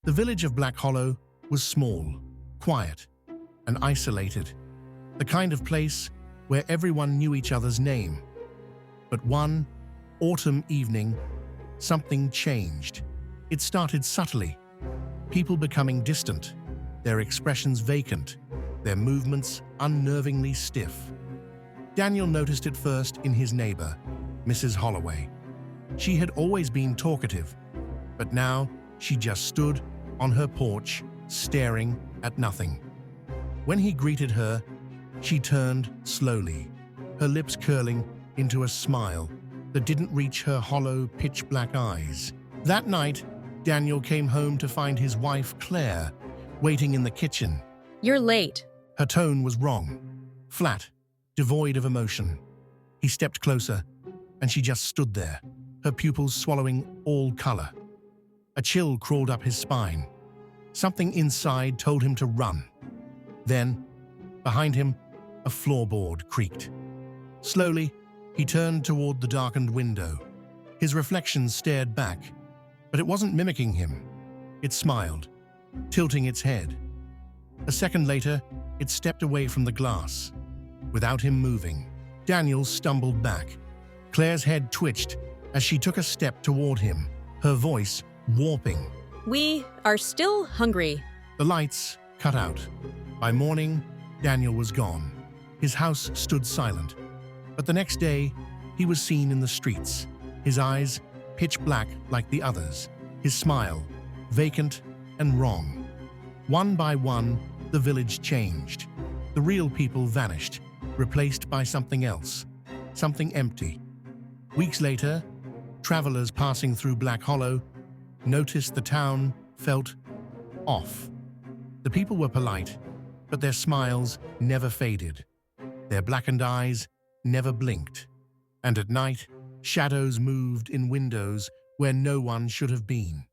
The village of Black Hollow was small, quiet, and isolated, the kind of place where everyone knew each other's name. But one autumn evening, something changed. It started subtly, people becoming distant, their expressions vacant, their movements unnervingly stiff. Daniel noticed it first in his neighbor, Mrs. Holloway. She had always been talkative, but now she just stood on her porch, staring at nothing. When he greeted her, she turned slowly, her lips curling into a smile that didn't reach her hollow, pitch-black eyes. That night, Daniel came home to find his wife, Claire, waiting in the kitchen. You're late. Her tone was wrong, flat, devoid of emotion. He stepped closer, and she just stood there, her pupils swallowing all color. A chill crawled up his spine. Something inside told him to run. Then, behind him, a floorboard creaked. Slowly, he turned toward the darkened window. His reflection stared back, but it wasn't mimicking him. It smiled, tilting its head. A second later, it stepped away from the glass. Without him moving, Daniel stumbled back. Claire's head twitched as she took a step toward him, her voice warping. We are still hungry. The lights cut out. By morning, Daniel was gone. His house stood silent. But the next day, he was seen in the streets, his eyes pitch black like the others, his smile vacant and wrong. One by one, the village changed. The real people vanished, replaced by something else, something empty. Weeks later, travelers passing through Black Hollow noticed the town felt off. The people were polite, but their smiles never faded. Their blackened eyes never blinked. And at night, shadows moved in windows where no one should have been.